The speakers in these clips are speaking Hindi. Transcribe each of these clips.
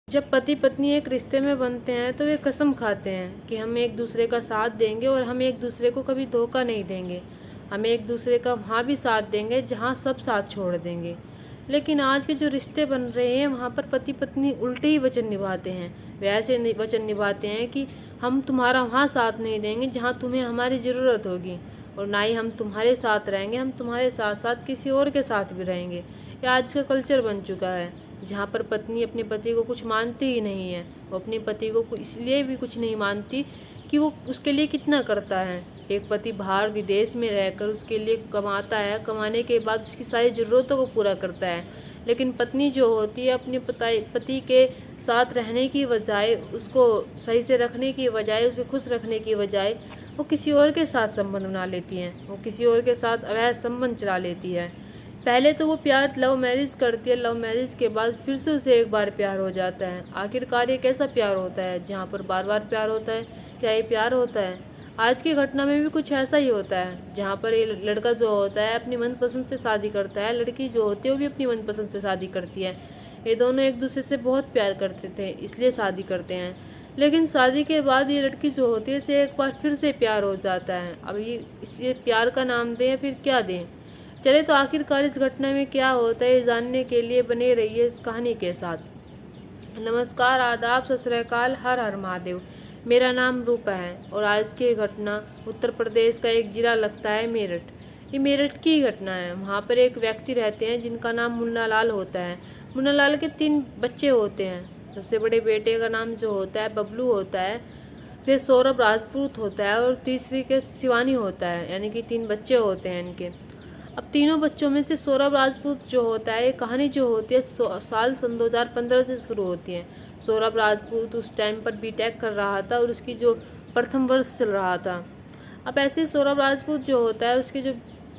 जब पति पत्नी एक रिश्ते में बनते हैं तो वे कसम खाते हैं कि हम एक दूसरे का साथ देंगे और हम एक दूसरे को कभी धोखा नहीं देंगे। हम एक दूसरे का वहाँ भी साथ देंगे जहाँ सब साथ छोड़ देंगे। लेकिन आज के जो रिश्ते बन रहे हैं वहाँ पर पति पत्नी उल्टे ही वचन निभाते हैं। वे ऐसे वचन निभाते हैं कि हम तुम्हारा वहाँ साथ नहीं देंगे जहाँ तुम्हें हमारी ज़रूरत होगी, और ना ही हम तुम्हारे साथ रहेंगे, हम तुम्हारे साथ साथ किसी और के साथ भी रहेंगे। ये आज का कल्चर बन चुका है, जहाँ पर पत्नी अपने पति को कुछ मानती ही नहीं है। वो अपने पति को इसलिए भी कुछ नहीं मानती कि वो उसके लिए कितना करता है। एक पति बाहर विदेश में रहकर उसके लिए कमाता है, कमाने के बाद उसकी सारी ज़रूरतों को पूरा करता है। लेकिन पत्नी जो होती है अपने पति के साथ रहने की बजाय, उसको सही से रखने की बजाय, उसे खुश रखने की बजाय वो किसी और के साथ संबंध बना लेती हैं। वो किसी और के साथ अवैध संबंध चला लेती है। पहले तो वो प्यार लव मैरिज करती है, लव मैरिज के बाद फिर से उसे एक बार प्यार हो जाता है। आखिरकार ये कैसा प्यार होता है जहाँ पर बार बार प्यार होता है? क्या ये प्यार होता है? आज की घटना में भी कुछ ऐसा ही होता है, जहाँ पर ये लड़का जो होता है अपनी मनपसंद से शादी करता है, लड़की जो होती है वो भी अपनी मनपसंद से शादी करती है। ये दोनों एक दूसरे से बहुत प्यार करते थे इसलिए शादी करते हैं। लेकिन शादी के बाद ये लड़की जो होती है इसे एक बार फिर से प्यार हो जाता है। अब ये प्यार का नाम दें या फिर क्या दें? चले तो आखिरकार इस घटना में क्या होता है, जानने के लिए बने रहिए इस कहानी के साथ। नमस्कार, आदाब, सत श्री अकाल, हर हर महादेव। मेरा नाम रूपा है और आज की घटना उत्तर प्रदेश का एक जिला लगता है मेरठ। ये मेरठ की घटना है। वहाँ पर एक व्यक्ति रहते हैं जिनका नाम मुन्ना लाल होता है। मुन्ना लाल के 3 बच्चे होते हैं। सबसे बड़े बेटे का नाम जो होता है बबलू होता है, फिर सौरभ राजपूत होता है और तीसरी के शिवानी होता है। यानी कि 3 बच्चे होते हैं इनके। अब तीनों बच्चों में से सौरभ राजपूत जो होता है, ये कहानी जो होती है साल सन 2015 से शुरू होती है। सौरभ राजपूत उस टाइम पर बीटेक कर रहा था और उसकी जो प्रथम वर्ष चल रहा था। अब ऐसे सौरभ राजपूत जो होता है उसके जो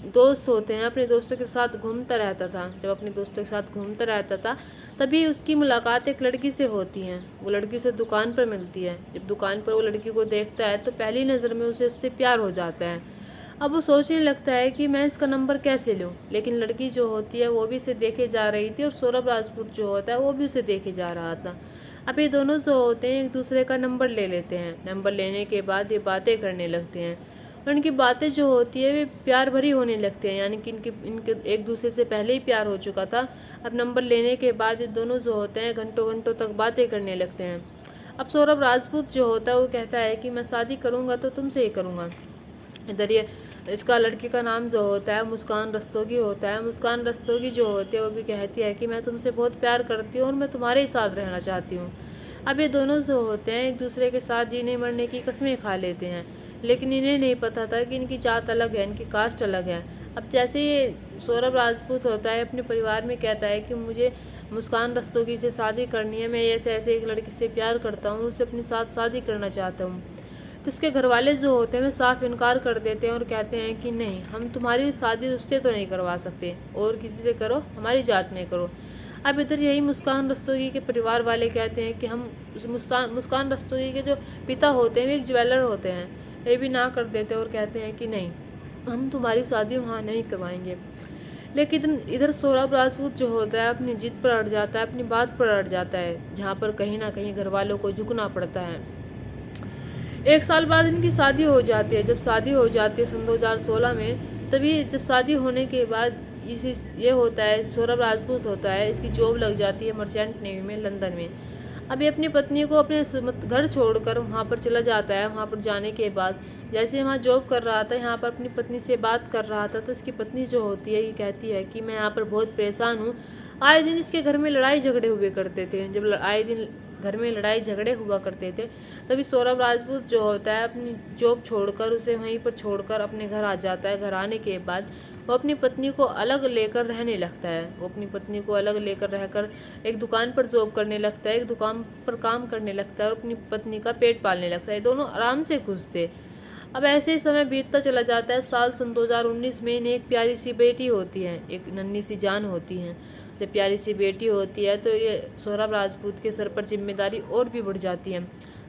दोस्त होते हैं, अपने दोस्तों के साथ घूमता रहता था। जब अपने दोस्तों के साथ घूमता रहता था तभी उसकी मुलाकात एक लड़की से होती है। वो लड़की उसे दुकान पर मिलती है। जब दुकान पर वो लड़की को देखता है तो पहली नज़र में उसे उससे प्यार हो जाता है। अब वो सोचने लगता है कि मैं इसका नंबर कैसे लूँ। लेकिन लड़की जो होती है वो भी इसे देखे जा रही थी और सौरभ राजपूत जो होता है वो भी उसे देखे जा रहा था। अब ये दोनों जो होते हैं एक दूसरे का नंबर ले लेते हैं। नंबर लेने के बाद ये बातें करने लगते हैं और इनकी बातें जो होती है वे प्यार भरी होने लगती हैं। यानी कि इनके इनके एक दूसरे से पहले ही प्यार हो चुका था। अब नंबर लेने के बाद ये दोनों जो होते हैं घंटों घंटों तक बातें करने लगते हैं। अब सौरभ राजपूत जो होता है वो कहता है कि मैं शादी करूँगा तो तुमसे ही करूँगा। इधर ये इसका लड़की का नाम जो होता है मुस्कान रस्तोगी होता है। मुस्कान रस्तोगी जो होती है वो भी कहती है कि मैं तुमसे बहुत प्यार करती हूँ और मैं तुम्हारे ही साथ रहना चाहती हूँ। अब ये दोनों जो होते हैं एक दूसरे के साथ जीने मरने की कस्में खा लेते हैं। लेकिन इन्हें नहीं पता था कि इनकी जात अलग है, इनकी कास्ट अलग है। अब जैसे ये सौरभ राजपूत होता है अपने परिवार में कहता है कि मुझे मुस्कान रस्तोगी से शादी करनी है, मैं ऐसे ऐसे एक लड़की से प्यार करता हूँ, उससे अपने साथ शादी करना चाहता हूँ। तो उसके घर वाले जो होते हैं वे साफ इनकार कर देते हैं और कहते हैं कि नहीं, हम तुम्हारी शादी उससे तो नहीं करवा सकते, और किसी से करो, हमारी जात में करो। अब इधर यही मुस्कान रस्तोगी के परिवार वाले कहते हैं कि हम मुस्कान रस्तोगी के जो पिता होते हैं वे एक ज्वेलर होते हैं, ये भी ना कर देते और कहते हैं कि नहीं, हम तुम्हारी शादी वहाँ नहीं करवाएंगे। लेकिन इधर सौरभ राजपूत जो होता है अपनी जिद पर अड़ जाता है, अपनी बात पर अड़ जाता है, जहाँ पर कहीं ना कहीं घर वालों को झुकना पड़ता है। 1 साल बाद इनकी शादी हो जाती है। जब शादी हो जाती है सन 2016 में, तभी जब शादी होने के बाद ये होता है, सौरभ राजपूत होता है, इसकी जॉब लग जाती है मर्चेंट नेवी में लंदन में। अभी अपनी पत्नी को अपने घर छोड़कर वहाँ पर चला जाता है। वहाँ पर जाने के बाद जैसे वहाँ जॉब कर रहा था, यहाँ पर अपनी पत्नी से बात कर रहा था, तो इसकी पत्नी जो होती है ये कहती है कि मैं यहाँ पर बहुत परेशान हूँ। आए दिन इसके घर में लड़ाई झगड़े हुए करते थे। जब आए दिन घर में लड़ाई झगड़े हुआ करते थे तभी सौरभ राजपूत जो होता है अपनी जॉब छोड़कर, उसे वहीं पर छोड़कर अपने घर आ जाता है। घर आने के बाद वो अपनी पत्नी को अलग लेकर रहने लगता है। वो अपनी पत्नी को अलग लेकर रहकर एक दुकान पर जॉब करने लगता है, एक दुकान पर काम करने लगता है और अपनी पत्नी का पेट पालने लगता है। दोनों आराम से खुश थे। अब ऐसे ही समय बीतता चला जाता है। साल सन 2019 में इन्हें एक प्यारी सी बेटी होती है, एक नन्ही सी जान होती है। जब प्यारी सी बेटी होती है तो ये सौरभ राजपूत के सर पर जिम्मेदारी और भी बढ़ जाती है।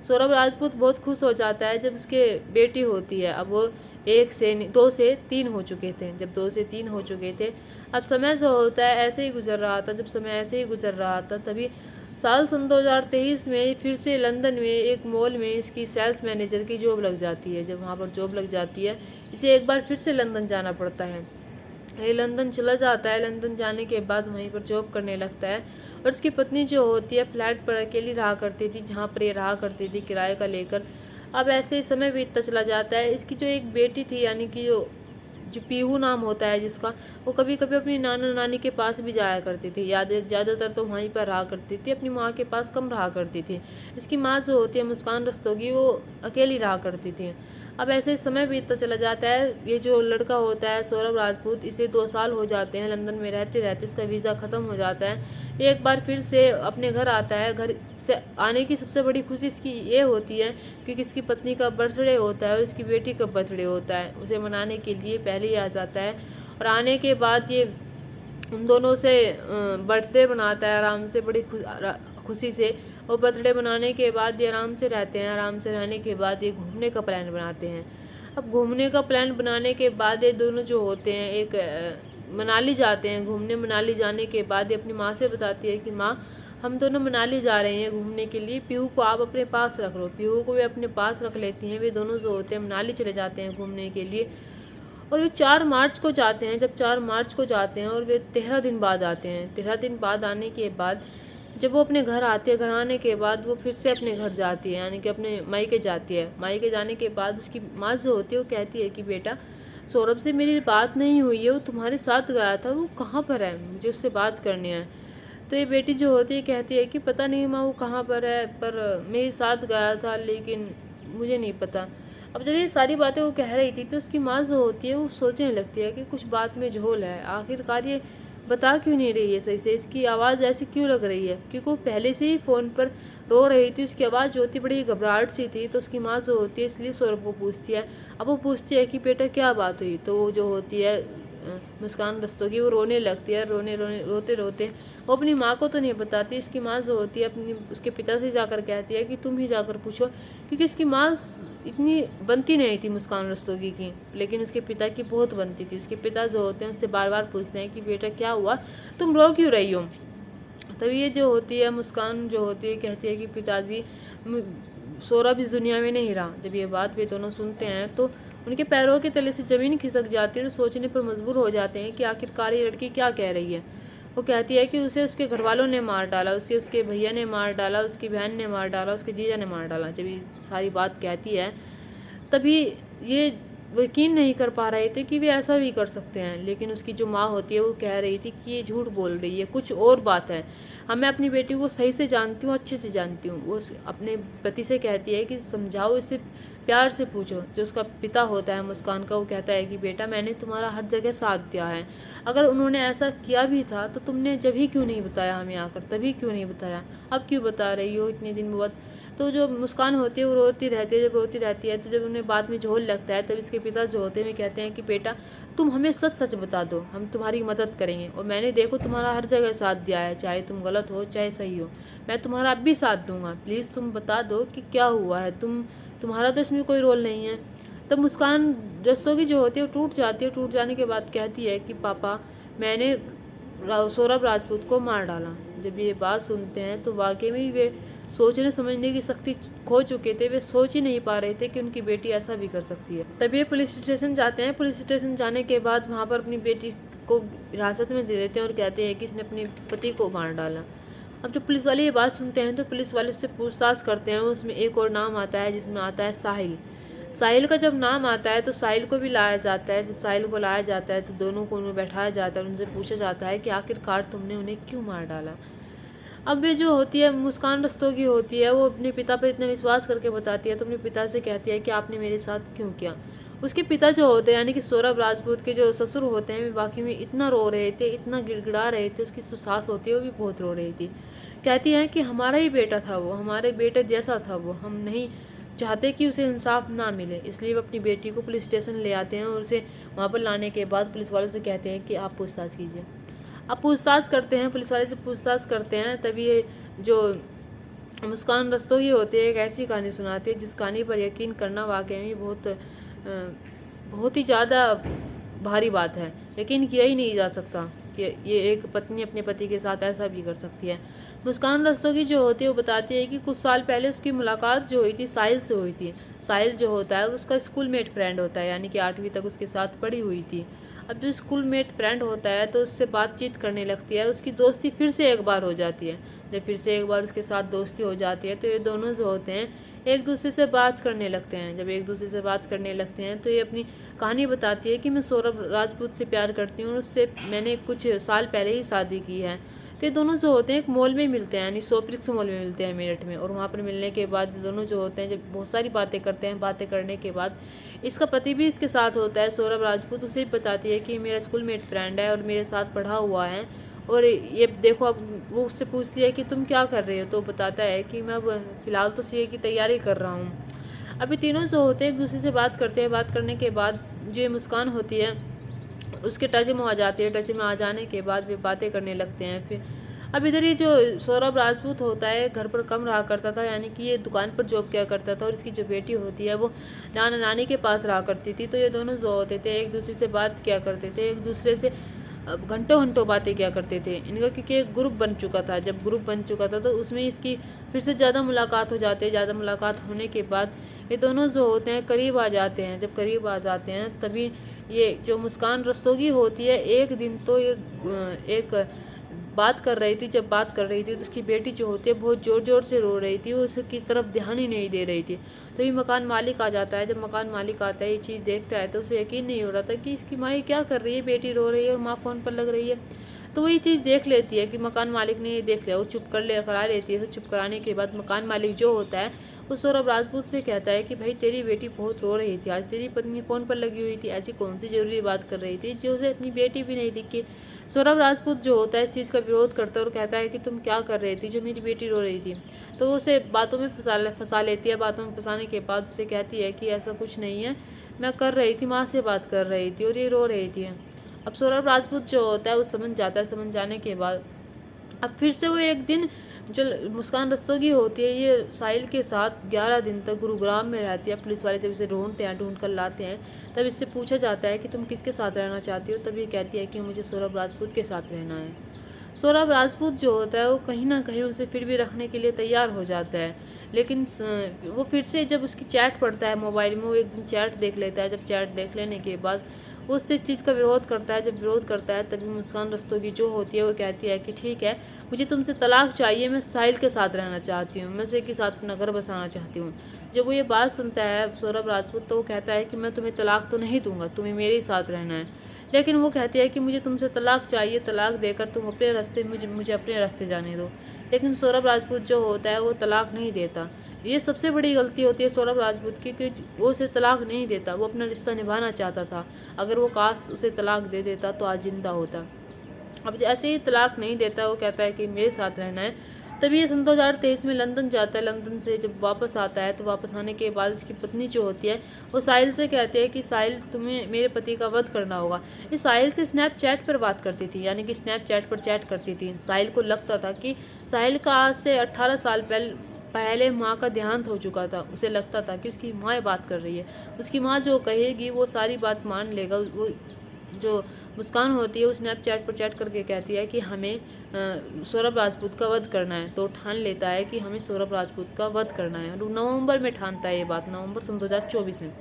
सौरभ राजपूत बहुत खुश हो जाता है जब उसके बेटी होती है। अब वो 2 से 3 हो चुके थे। जब 2 से 3 हो चुके थे, अब समय जो होता है ऐसे ही गुजर रहा था। जब समय ऐसे ही गुजर रहा था तभी साल सन 2023 में फिर से लंदन में एक मॉल में इसकी सेल्स मैनेजर की जॉब लग जाती है। जब वहाँ पर जॉब लग जाती है, इसे एक बार फिर से लंदन जाना पड़ता है। ये लंदन चला जाता है। लंदन जाने के बाद वहीं पर जॉब करने लगता है और इसकी पत्नी जो होती है फ्लैट पर अकेली रहा करती थी, जहाँ पर ये रहा करती थी किराए का लेकर। अब ऐसे ही समय बीतता चला जाता है। इसकी जो एक बेटी थी, यानी कि जो जो पीहू नाम होता है जिसका, वो कभी कभी अपनी नाना नानी के पास भी जाया करती थी। ज़्यादातर तो वहीं पर रहा करती थी, अपनी माँ के पास कम रहा करती थी। इसकी माँ जो होती है मुस्कान रस्तोगी, वो अकेली रहा करती थी। अब ऐसे समय बीतता चला जाता है। ये जो लड़का होता है सौरभ राजपूत, इसे 2 साल हो जाते हैं लंदन में रहते रहते। इसका वीज़ा ख़त्म हो जाता है। एक बार फिर से अपने घर आता है। घर से आने की सबसे बड़ी खुशी इसकी ये होती है क्योंकि इसकी पत्नी का बर्थडे होता है और इसकी बेटी का बर्थडे होता है। उसे मनाने के लिए पहले ही आ जाता है और आने के बाद ये उन दोनों से बर्थडे बनाता है आराम से, बड़ी खुशी से। और बर्थडे बनाने के बाद ये आराम से रहते हैं। आराम से रहने के बाद ये घूमने का प्लान बनाते हैं। अब घूमने का प्लान बनाने के बाद ये दोनों जो होते हैं एक मनाली जाते हैं घूमने। मनाली जाने के बाद ये अपनी माँ से बताती है कि माँ, हम दोनों मनाली जा रहे हैं घूमने के लिए, पीहू को आप अपने पास रख लो। पीहू को वे अपने पास रख लेती हैं। वे दोनों जो होते हैं मनाली चले जाते हैं घूमने के लिए और वे 4 मार्च को जाते हैं। जब 4 मार्च को जाते हैं और वे 13 दिन बाद आते हैं। 13 दिन बाद आने के बाद जब वो अपने घर आते हैं, घर आने के बाद वो फिर से अपने घर जाती है, यानी कि अपने मायके जाती है। मायके जाने के बाद उसकी माँ जो होती है वो कहती है कि बेटा, सौरभ से मेरी बात नहीं हुई है, वो तुम्हारे साथ गया था, वो कहाँ पर है, मुझे उससे बात करनी है। तो ये बेटी जो होती है कहती है कि पता नहीं माँ वो कहाँ पर है, पर मेरे साथ गया था लेकिन मुझे नहीं पता। अब जब ये सारी बातें वो कह रही थी तो उसकी माँ जो होती है वो सोचने लगती है कि कुछ बात में झोल है। आखिरकार ये बता क्यों नहीं रही है सही से, इसकी आवाज़ ऐसी क्यों लग रही है, क्योंकि वो पहले से ही फ़ोन पर रो रही थी। उसकी आवाज़ जो होती बड़ी घबराहट सी थी। तो उसकी माँ जो होती है इसलिए सौरभ को पूछती है। अब वो पूछती है कि बेटा क्या बात हुई, तो वो जो होती है मुस्कान रस्तोगी, वो रोने लगती है। रोते रोते वो अपनी माँ को तो नहीं बताती। इसकी माँ जो होती है अपनी उसके पिता से जाकर कहती है कि तुम ही जाकर पूछो, क्योंकि उसकी माँ इतनी बनती नहीं थी मुस्कान रस्तोगी की, लेकिन उसके पिता की बहुत बनती थी। उसके पिता जो होते हैं उससे बार बार पूछते हैं कि बेटा क्या हुआ, तुम रो क्यों रही हो। तभी ये जो होती है मुस्कान जो होती है कहती है कि पिताजी, सौरभ इस दुनिया में नहीं रहा। जब ये बात वे दोनों सुनते हैं तो उनके पैरों के तले से ज़मीन खिसक जाती है और सोचने पर मजबूर हो जाते हैं कि आखिरकार ये लड़की क्या कह रही है। वो कहती है कि उसे उसके घर वालों ने मार डाला, उसे उसके भैया ने मार डाला, उसकी बहन ने मार डाला, उसके जीजा ने मार डाला। जब ये सारी बात कहती है तभी ये यकीन नहीं कर पा रहे थे कि वे ऐसा भी कर सकते हैं। लेकिन उसकी जो माँ होती है वो कह रही थी कि ये झूठ बोल रही है, कुछ और बात है। मैं अपनी बेटी को सही से जानती हूँ, अच्छे से जानती हूँ। वो अपने पति से कहती है कि समझाओ, इसे प्यार से पूछो। जो उसका पिता होता है मुस्कान का, वो कहता है कि बेटा मैंने तुम्हारा हर जगह साथ दिया है, अगर उन्होंने ऐसा किया भी था तो तुमने जब ही क्यों नहीं बताया हमें आकर, तभी क्यों नहीं बताया, अब क्यों बता रही हो इतने दिन बाद। तो जो मुस्कान होती है वो रोती रहती है। जब रोती रहती है तो जब उन्हें बाद में झोल लगता है तब इसके पिता जो होते हैं वे कहते हैं कि बेटा तुम हमें सच सच बता दो, हम तुम्हारी मदद करेंगे। और मैंने देखो तुम्हारा हर जगह साथ दिया है, चाहे तुम गलत हो चाहे सही हो, मैं तुम्हारा अब भी साथ दूंगा। प्लीज़ तुम बता दो कि क्या हुआ है, तुम्हारा तो इसमें कोई रोल नहीं है। तब मुस्कान रस्तोगी जो होती है वो टूट जाती है। टूट जाने के बाद कहती है कि पापा, मैंने सौरभ राजपूत को मार डाला। जब ये बात सुनते हैं तो वाकई में वे सोचने समझने की शक्ति खो चुके थे। वे सोच ही नहीं पा रहे थे कि उनकी बेटी ऐसा भी कर सकती है। तभी ये पुलिस स्टेशन जाते हैं। पुलिस स्टेशन जाने के बाद वहाँ पर अपनी बेटी को हिरासत में दे देते हैं और कहते हैं कि इसने अपने पति को मार डाला। अब जब पुलिस वाले ये बात सुनते हैं तो पुलिस वाले उससे पूछताछ करते हैं। उसमें एक और नाम आता है जिसमें आता है साहिल। साहिल का जब नाम आता है तो साहिल को भी लाया जाता है। जब साहिल को लाया जाता है तो दोनों को उन्हें बैठाया जाता है। उनसे पूछा जाता है कि आखिरकार तुमने उन्हें क्यों मार डाला। अब वे जो होती है मुस्कान रस्तोगी होती है, वो अपने पिता पर इतना विश्वास करके बताती है। तो अपने पिता से कहती है कि आपने मेरे साथ क्यों किया। उसके पिता जो होते हैं यानी कि सौरभ राजपूत के जो ससुर होते हैं वे बाकी में इतना रो रहे थे, इतना गिड़गिड़ा रहे थे। उसकी जो सास होती है वो भी बहुत रो रही थी। कहती हैं कि हमारा ही बेटा था वो, हमारे बेटे जैसा था वो, हम नहीं चाहते कि उसे इंसाफ ना मिले। इसलिए वो अपनी बेटी को पुलिस स्टेशन ले आते हैं और उसे वहाँ पर लाने के बाद पुलिस वालों से कहते हैं कि आप पूछताछ कीजिए। अब पूछताछ करते हैं, पुलिस वाले जब पूछताछ करते हैं तभी ये जो मुस्कान रस्तोगी होती है एक ऐसी कहानी सुनाती है जिस कहानी पर यकीन करना वाकई में बहुत ही ज़्यादा भारी बात है। यकीन किया ही नहीं जा सकता कि ये एक पत्नी अपने पति के साथ ऐसा भी कर सकती है। मुस्कान रस्तोगी जो होती है वो बताती है कि कुछ साल पहले उसकी मुलाकात जो हुई थी साहिल से हुई थी। साहिल जो होता है उसका स्कूलमेट फ्रेंड होता है, यानी कि 8वीं तक उसके साथ पढ़ी हुई थी। अब जो स्कूलमेट फ्रेंड होता है तो उससे बातचीत करने लगती है, उसकी दोस्ती फिर से एक बार हो जाती है। जब फिर से एक बार उसके साथ दोस्ती हो जाती है तो ये दोनों जो होते हैं एक दूसरे से बात करने लगते हैं। जब एक दूसरे से बात करने लगते हैं तो ये अपनी कहानी बताती है कि मैं सौरभ राजपूत से प्यार करती हूँ और उससे मैंने कुछ साल पहले ही शादी की है। तो ये दोनों जो होते हैं एक मॉल में मिलते हैं, यानी सोप्रिक्स मॉल में मिलते हैं मेरठ में। और वहाँ पर मिलने के बाद दोनों जो होते हैं जब बहुत सारी बातें करते हैं, बातें करने के बाद इसका पति भी इसके साथ होता है सौरभ राजपूत। उसे भी बताती है कि मेरा स्कूलमेट फ्रेंड है और मेरे साथ पढ़ा हुआ है और ये देखो। अब वो उससे पूछती है कि तुम क्या कर रहे हो, तो बताता है कि मैं अब फिलहाल तो सीए की तैयारी कर रहा हूँ। अभी तीनों जो होते हैं एक दूसरे से बात करते हैं। बात करने के बाद जो ये मुस्कान होती है उसके टच में आ जाती है। टच में आ जाने के बाद वे बातें करने लगते हैं। फिर अब इधर ये जो सौरभ राजपूत होता है घर पर कम रहा करता था, यानी कि ये दुकान पर जॉब किया करता था और इसकी जो बेटी होती है वो नाना नानी के पास रहा करती थी। तो ये दोनों जो होते थे एक दूसरे से बात किया करते थे, एक दूसरे से घंटों घंटों बातें किया करते थे इनका, क्योंकि एक ग्रुप बन चुका था। जब ग्रुप बन चुका था तो उसमें इसकी फिर से ज़्यादा मुलाकात हो जाती है। ज़्यादा मुलाकात होने के बाद ये दोनों जो होते हैं करीब आ जाते हैं। जब करीब आ जाते हैं तभी ये जो मुस्कान रस्तोगी होती है एक दिन तो ये एक बात कर रही थी। जब बात कर रही थी तो उसकी बेटी जो होती है बहुत ज़ोर ज़ोर से रो रही थी, वो उसकी तरफ ध्यान ही नहीं दे रही थी। तो ये मकान मालिक आ जाता है। जब मकान मालिक आता है ये चीज़ देखता है तो उसे यकीन नहीं हो रहा था कि इसकी माँ क्या कर रही है, बेटी रो रही है और माँ फ़ोन पर लग रही है। तो वो ये चीज़ देख लेती है कि मकान मालिक ने ये देख लिया, वो चुप करा लेती है। तो चुप कराने के बाद मकान मालिक जो होता है वो सौरभ राजपूत से कहता है कि भाई तेरी बेटी बहुत रो रही थी आज, तेरी पत्नी फ़ोन पर लगी हुई थी, ऐसी कौन सी ज़रूरी बात कर रही थी जो उसे अपनी बेटी भी नहीं दिखी। सौरभ राजपूत जो होता है इस चीज़ का विरोध करता है और कहता है कि तुम क्या कर रही थी जो मेरी बेटी रो रही थी। तो वो उसे बातों में फंसा लेती है। बातों में फंसाने के बाद उसे कहती है कि ऐसा कुछ नहीं है, मैं कर रही थी, माँ से बात कर रही थी और ये रो रही थी। अब सौरभ राजपूत जो होता है वो समझ जाता है। समझ जाने के बाद अब फिर से वो एक दिन जो मुस्कान रस्तोगी होती है ये साहिल के साथ 11 दिन तक गुरुग्राम में रहती है। पुलिस वाले जब इसे ढूंढते हैं, ढूंढ कर लाते हैं, तब इससे पूछा जाता है कि तुम किसके साथ रहना चाहती हो। तब ये कहती है कि मुझे सौरभ राजपूत के साथ रहना है। सौरभ राजपूत जो होता है वो कहीं ना कहीं उसे फिर भी रखने के लिए तैयार हो जाता है, लेकिन वो फिर से जब उसकी चैट पढ़ता है मोबाइल में, वो एक दिन चैट देख लेता है। जब चैट देख लेने के बाद वो उस चीज़ का विरोध करता है। जब विरोध करता है तभी मुस्कान रस्तोगी जो होती है वो कहती है कि ठीक है, मुझे तुमसे तलाक चाहिए, मैं साहिल के साथ रहना चाहती हूँ, मैं उसी के साथ अपना घर बसाना चाहती हूँ। जब वो ये बात सुनता है सौरभ राजपूत तो वो कहता है कि मैं तुम्हें तलाक तो नहीं दूंगा, तुम्हें मेरे ही साथ रहना है। लेकिन वो कहती है कि मुझे तुमसे तलाक चाहिए, तलाक देकर तुम अपने रास्ते मुझे अपने रास्ते जाने दो। लेकिन सौरभ राजपूत जो होता है वो तलाक नहीं देता। ये सबसे बड़ी गलती होती है सौरभ राजपूत की कि वो उसे तलाक नहीं देता। वो अपना रिश्ता निभाना चाहता था। अगर वो काश उसे तलाक दे देता तो आज जिंदा होता। अब जैसे ही तलाक नहीं देता वो कहता है कि मेरे साथ रहना है। तभी ये सन 2023 में लंदन जाता है। लंदन से जब वापस आता है तो वापस आने के बाद उसकी पत्नी जो होती है वो साहिल से कहती है कि साहिल तुम्हें मेरे पति का वध करना होगा। ये साहिल से स्नैपचैट पर बात करती थी, यानी कि स्नैपचैट पर चैट करती थी। साहिल को लगता था कि साहिल का आज से 18 साल पहले माँ का देहांत हो चुका था। उसे लगता था कि उसकी माँ बात कर रही है, उसकी माँ जो कहेगी वो सारी बात मान लेगा। वो जो मुस्कान होती है वो स्नैपचैट पर चैट करके कहती है कि हमें सौरभ राजपूत का वध करना है। तो ठान लेता है कि हमें सौरभ राजपूत का वध करना है। नवंबर में ठानता है ये बात, नवंबर सन 2024 में।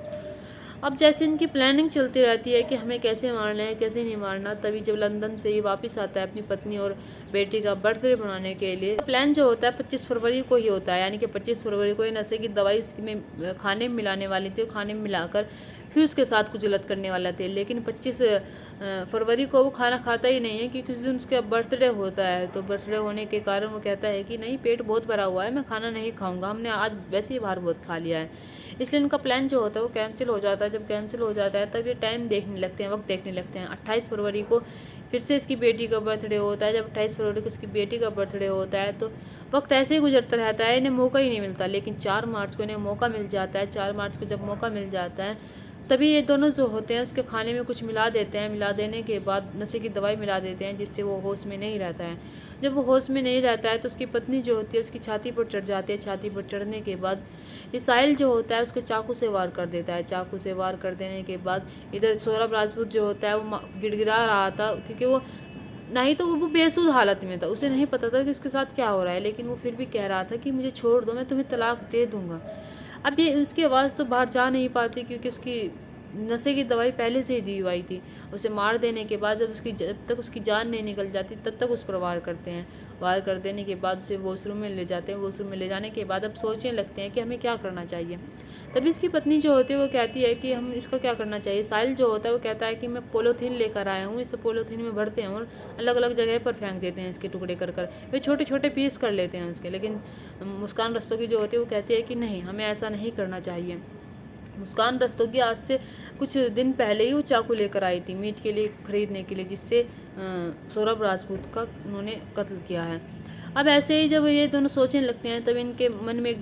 अब जैसे इनकी प्लानिंग चलती रहती है कि हमें कैसे मारना है कैसे नहीं मारना, तभी जब लंदन से ये वापस आता है अपनी पत्नी और बेटी का बर्थडे मनाने के लिए। प्लान जो होता है 25 फरवरी को ही होता है, यानी कि 25 फरवरी को ये नशे की दवाई उसकी में खाने में मिलाने वाली थी। खाने में मिलाकर फिर उसके साथ कुछ गलत करने वाला थे। लेकिन 25 फरवरी को वो खाना खाता ही नहीं है क्योंकि उस दिन उसका बर्थडे होता है। तो बर्थडे होने के कारण वो कहता है कि नहीं, पेट बहुत भरा हुआ है, मैं खाना नहीं खाऊंगा, हमने आज वैसे ही बाहर बहुत खा लिया है। इसलिए इनका प्लान जो होता है वो कैंसिल हो जाता है। जब कैंसिल हो जाता है तब ये टाइम देखने लगते हैं, वक्त देखने लगते हैं। 28 फरवरी को फिर से इसकी बेटी का बर्थडे होता है। जब 28 फरवरी को इसकी बेटी का बर्थडे होता है तो वक्त ऐसे ही गुजरता रहता है, इन्हें मौका ही नहीं मिलता। लेकिन 4 मार्च को इन्हें मौका मिल जाता है। 4 मार्च को जब मौका मिल जाता है तभी ये दोनों जो होते हैं उसके खाने में कुछ मिला देते हैं। मिला देने के बाद नशे की दवाई मिला देते हैं जिससे वो होश में नहीं रहता है। जब वो होश में नहीं रहता है तो उसकी पत्नी जो होती है उसकी छाती पर चढ़ जाती है। छाती पर चढ़ने के बाद ये साहिल जो होता है उसको चाकू से वार कर देता है। चाकू से वार कर देने के बाद इधर सौरभ राजपूत जो होता है वो गिड़गिड़ा रहा था क्योंकि वो ना ही तो वो बेसुध हालत में था, उसे नहीं पता था कि इसके साथ क्या हो रहा है, लेकिन वो फिर भी कह रहा था कि मुझे छोड़ दो, मैं तुम्हें तलाक दे दूंगा। अब ये उसकी आवाज़ तो बाहर जा नहीं पाती, क्योंकि उसकी नशे की दवाई पहले से ही दी हुई थी। उसे मार देने के बाद जब तक उसकी जान नहीं निकल जाती तब तक उस पर वार करते हैं। वार कर देने के बाद उसे वॉशरूम में ले जाते हैं। वॉशरूम में ले जाने के बाद अब सोचने लगते हैं कि हमें क्या करना चाहिए। तभी इसकी पत्नी जो होती है वो कहती है कि हम इसका क्या करना चाहिए। साहिल जो होता है वो कहता है कि मैं पॉलीथीन लेकर आया हूँ, इसे पॉलीथीन में भरते हैं और अलग अलग जगह पर फेंक देते हैं इसके टुकड़े कर कर। वे छोटे छोटे पीस कर लेते हैं उसके। लेकिन मुस्कान रस्तोगी जो होती है वो कहती है कि नहीं, हमें ऐसा नहीं करना चाहिए। मुस्कान रस्तोगी आज से कुछ दिन पहले ही वो चाकू लेकर आई थी मीट के लिए खरीदने के लिए, जिससे सौरभ राजपूत का उन्होंने कत्ल किया है। अब ऐसे ही जब ये दोनों सोचने लगते हैं तब इनके मन में एक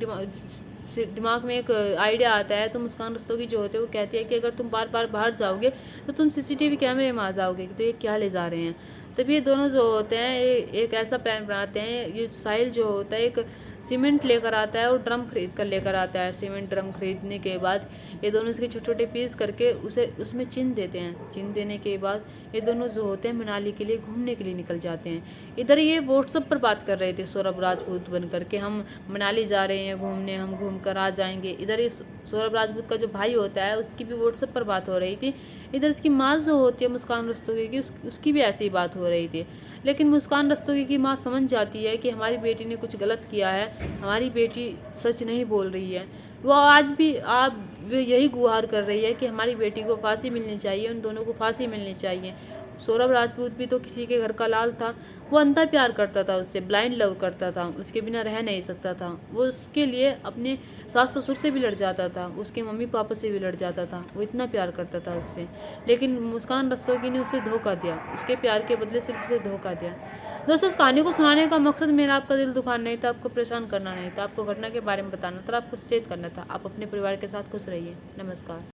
दिमाग में एक आइडिया आता है। तो मुस्कान रस्तोगी जो होते हैं वो कहती है कि अगर तुम बार बार बाहर जाओगे तो तुम सीसीटीवी कैमरे में आ जाओगे तो ये क्या ले जा रहे हैं। तब ये दोनों जो होते हैं एक ऐसा प्लान बनाते हैं। ये साहिल जो होता है एक सीमेंट लेकर आता है और ड्रम खरीद कर लेकर आता है। सीमेंट ड्रम खरीदने के बाद ये दोनों इसके छोटे छोटे पीस करके उसे उसमें चिन देते हैं। चिन देने के बाद ये दोनों जो होते हैं मनाली के लिए घूमने के लिए निकल जाते हैं। इधर ये व्हाट्सएप पर बात कर रहे थे सौरभ राजपूत बन करके, हम मनाली जा रहे हैं घूमने, हम घूम कर आ जाएंगे। इधर ये सौरभ राजपूत का जो भाई होता है उसकी भी व्हाट्सएप पर बात हो रही थी। इधर इसकी माँ जो होती है मुस्कान रस्तोगी की, उसकी भी ऐसी बात हो रही थी। लेकिन मुस्कान रस्तोगी की माँ समझ जाती है कि हमारी बेटी ने कुछ गलत किया है, हमारी बेटी सच नहीं बोल रही है। वो आज भी आप यही गुहार कर रही है कि हमारी बेटी को फांसी मिलनी चाहिए, उन दोनों को फांसी मिलनी चाहिए। सौरभ राजपूत भी तो किसी के घर का लाल था, वो अंधा प्यार करता था उससे, ब्लाइंड लव करता था, उसके बिना रह नहीं सकता था। वो उसके लिए अपने सास ससुर से भी लड़ जाता था, उसके मम्मी पापा से भी लड़ जाता था, वो इतना प्यार करता था उससे। लेकिन मुस्कान रस्तोगी ने उसे धोखा दिया, उसके प्यार के बदले सिर्फ उसे धोखा दिया। दोस्तों, इस कहानी को सुनाने का मकसद मेरा आपका दिल दुखाना नहीं था, आपको परेशान करना नहीं था, आपको घटना के बारे में बताना था, आपको सचेत करना था। आप अपने परिवार के साथ खुश रहिए। नमस्कार।